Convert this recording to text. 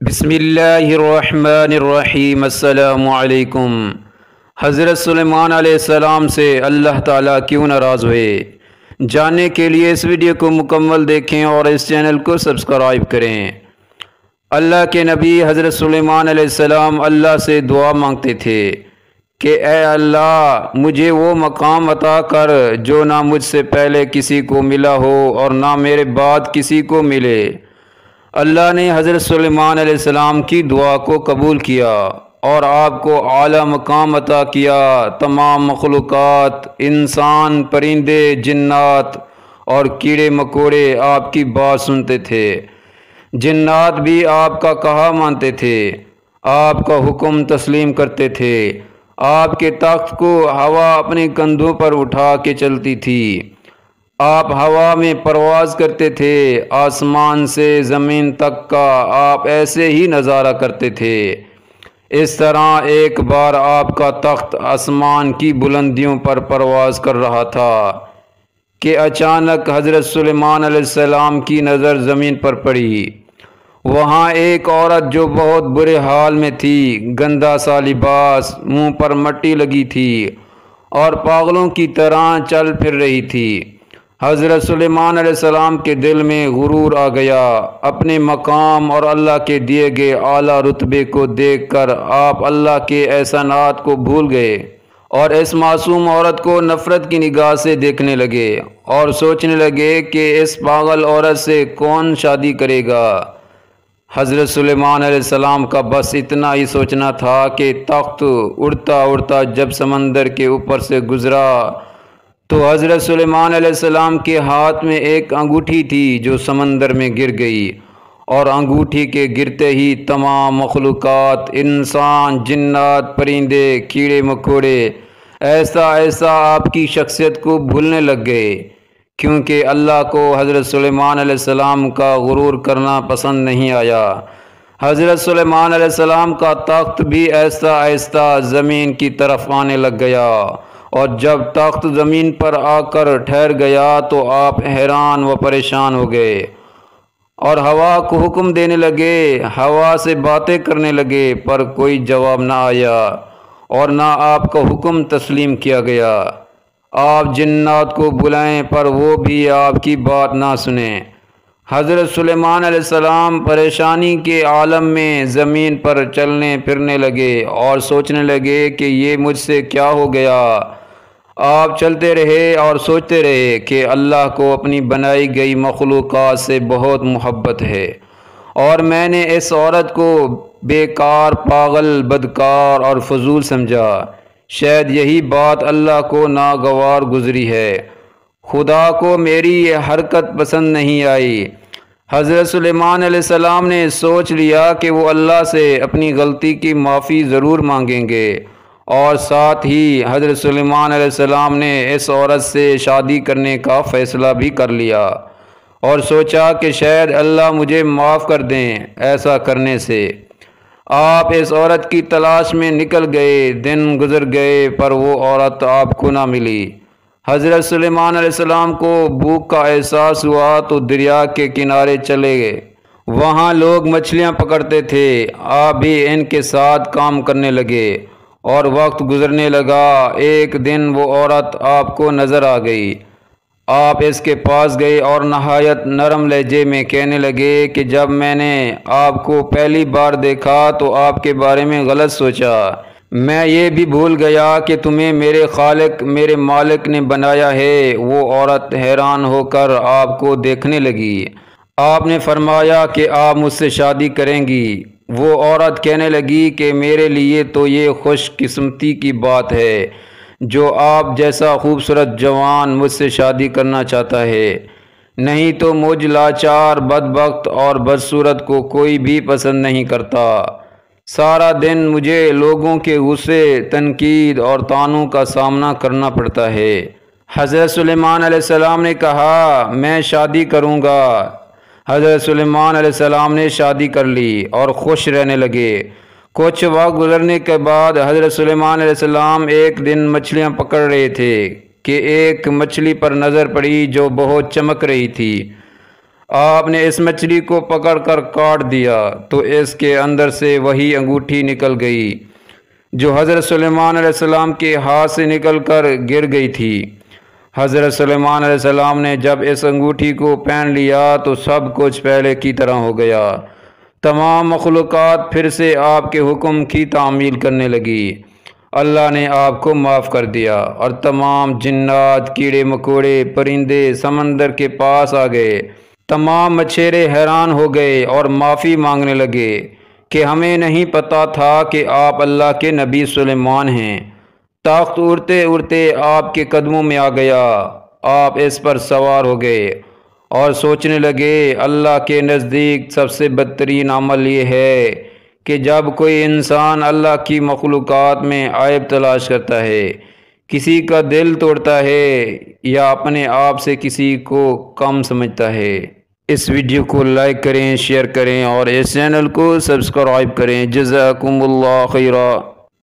بسم اللہ الرحمن الرحیم۔ السلام علیکم۔ حضرت سلیمان علیہ السلام سے اللہ تعالیٰ کیوں ناراض ہوئے، جاننے کے لیے اس ویڈیو کو مکمل دیکھیں اور اس چینل کو سبسکرائب کریں۔ اللہ کے نبی حضرت سلیمان علیہ السلام اللہ سے دعا مانگتے تھے کہ اے اللہ مجھے وہ مقام عطا کر جو نہ مجھ سے پہلے کسی کو ملا ہو اور نہ میرے بعد کسی کو ملے۔ اللہ نے حضرت سلیمان علیہ السلام کی دعا کو قبول کیا اور آپ کو اعلیٰ مقام عطا کیا۔ تمام مخلوقات، انسان، پرندے، جنات اور کیڑے مکوڑے آپ کی بات سنتے تھے۔ جنات بھی آپ کا کہا مانتے تھے، آپ کا حکم تسلیم کرتے تھے۔ آپ کے تخت کو ہوا اپنے کندھوں پر اٹھا کے چلتی تھی۔ آپ ہوا میں پرواز کرتے تھے، آسمان سے زمین تک کا آپ ایسے ہی نظارہ کرتے تھے۔ اس طرح ایک بار آپ کا تخت آسمان کی بلندیوں پر پرواز کر رہا تھا کہ اچانک حضرت سلیمان علیہ السلام کی نظر زمین پر پڑی۔ وہاں ایک عورت جو بہت برے حال میں تھی، گندا سا لباس، منہ پر مٹی لگی تھی اور پاگلوں کی طرح چل پھر رہی تھی۔ حضرت سلیمان علیہ السلام کے دل میں غرور آ گیا۔ اپنے مقام اور اللہ کے دیے گئے اعلیٰ رتبے کو دیکھ کر آپ اللہ کے احسانات کو بھول گئے اور اس معصوم عورت کو نفرت کی نگاہ سے دیکھنے لگے اور سوچنے لگے کہ اس پاگل عورت سے کون شادی کرے گا۔ حضرت سلیمان علیہ السلام کا بس اتنا ہی سوچنا تھا کہ تخت اڑتا اڑتا جب سمندر کے اوپر سے گزرا تو حضرت سلیمان علیہ السلام کے ہاتھ میں ایک انگوٹھی تھی جو سمندر میں گر گئی، اور انگوٹھی کے گرتے ہی تمام مخلوقات، انسان، جنات، پرندے، کیڑے مکوڑے ایسا آپ کی شخصیت کو بھولنے لگ گئے، کیونکہ اللہ کو حضرت سلیمان علیہ السلام کا غرور کرنا پسند نہیں آیا۔ حضرت سلیمان علیہ السلام کا تخت بھی آہستہ زمین کی طرف آنے لگ گیا، اور جب تخت زمین پر آ کر ٹھہر گیا تو آپ حیران و پریشان ہو گئے اور ہوا کو حکم دینے لگے، ہوا سے باتیں کرنے لگے، پر کوئی جواب نہ آیا اور نہ آپ کا حکم تسلیم کیا گیا۔ آپ جنات کو بلائیں پر وہ بھی آپ کی بات نہ سنیں۔ حضرت سلیمان علیہ السلام پریشانی کے عالم میں زمین پر چلنے پھرنے لگے اور سوچنے لگے کہ یہ مجھ سے کیا ہو گیا۔ آپ چلتے رہے اور سوچتے رہے کہ اللہ کو اپنی بنائی گئی مخلوقات سے بہت محبت ہے، اور میں نے اس عورت کو بیکار، پاگل، بدکار اور فضول سمجھا۔ شاید یہی بات اللہ کو ناگوار گزری ہے۔ خدا کو میری یہ حرکت پسند نہیں آئی۔ حضرت سلیمان علیہ السلام نے سوچ لیا کہ وہ اللہ سے اپنی غلطی کی معافی ضرور مانگیں گے، اور ساتھ ہی حضرت سلیمان علیہ السلام نے اس عورت سے شادی کرنے کا فیصلہ بھی کر لیا اور سوچا کہ شاید اللہ مجھے معاف کر دیں ایسا کرنے سے۔ آپ اس عورت کی تلاش میں نکل گئے، دن گزر گئے پر وہ عورت آپ کو نہ ملی۔ حضرت سلیمان علیہ السلام کو بھوک کا احساس ہوا تو دریا کے کنارے چلے گئے۔ وہاں لوگ مچھلیاں پکڑتے تھے، آپ بھی ان کے ساتھ کام کرنے لگے اور وقت گزرنے لگا۔ ایک دن وہ عورت آپ کو نظر آ گئی۔ آپ اس کے پاس گئے اور نہایت نرم لہجے میں کہنے لگے کہ جب میں نے آپ کو پہلی بار دیکھا تو آپ کے بارے میں غلط سوچا۔ میں یہ بھی بھول گیا کہ تمہیں میرے خالق، میرے مالک نے بنایا ہے۔ وہ عورت حیران ہو کر آپ کو دیکھنے لگی۔ آپ نے فرمایا کہ آپ مجھ سے شادی کریں گی۔ وہ عورت کہنے لگی کہ میرے لیے تو یہ خوش قسمتی کی بات ہے جو آپ جیسا خوبصورت جوان مجھ سے شادی کرنا چاہتا ہے، نہیں تو مجھ لاچار، بدبخت اور بدصورت کو کوئی بھی پسند نہیں کرتا۔ سارا دن مجھے لوگوں کے غصے، تنقید اور طعنوں کا سامنا کرنا پڑتا ہے۔ حضرت سلیمان علیہ السلام نے کہا میں شادی کروں گا۔ حضرت سلیمان علیہ السلام نے شادی کر لی اور خوش رہنے لگے۔ کچھ وقت گزرنے کے بعد حضرت سلیمان علیہ السلام ایک دن مچھلیاں پکڑ رہے تھے کہ ایک مچھلی پر نظر پڑی جو بہت چمک رہی تھی۔ آپ نے اس مچھلی کو پکڑ کر کاٹ دیا تو اس کے اندر سے وہی انگوٹھی نکل گئی جو حضرت سلیمان علیہ السلام کے ہاتھ سے نکل کر گر گئی تھی۔ حضرت سلیمان علیہ السلام نے جب اس انگوٹھی کو پہن لیا تو سب کچھ پہلے کی طرح ہو گیا۔ تمام مخلوقات پھر سے آپ کے حکم کی تعمیل کرنے لگی۔ اللہ نے آپ کو معاف کر دیا اور تمام جنات، کیڑے مکوڑے، پرندے سمندر کے پاس آ گئے۔ تمام مچھیرے حیران ہو گئے اور معافی مانگنے لگے کہ ہمیں نہیں پتہ تھا کہ آپ اللہ کے نبی سلیمان ہیں۔ تخت اڑتے اڑتے آپ کے قدموں میں آ گیا، آپ اس پر سوار ہو گئے اور سوچنے لگے اللہ کے نزدیک سب سے بدترین عمل یہ ہے کہ جب کوئی انسان اللہ کی مخلوقات میں عیب تلاش کرتا ہے، کسی کا دل توڑتا ہے یا اپنے آپ سے کسی کو کم سمجھتا ہے۔ اس ویڈیو کو لائک کریں، شیئر کریں اور اس چینل کو سبسکرائب کریں۔ جزاکم اللہ خیرا۔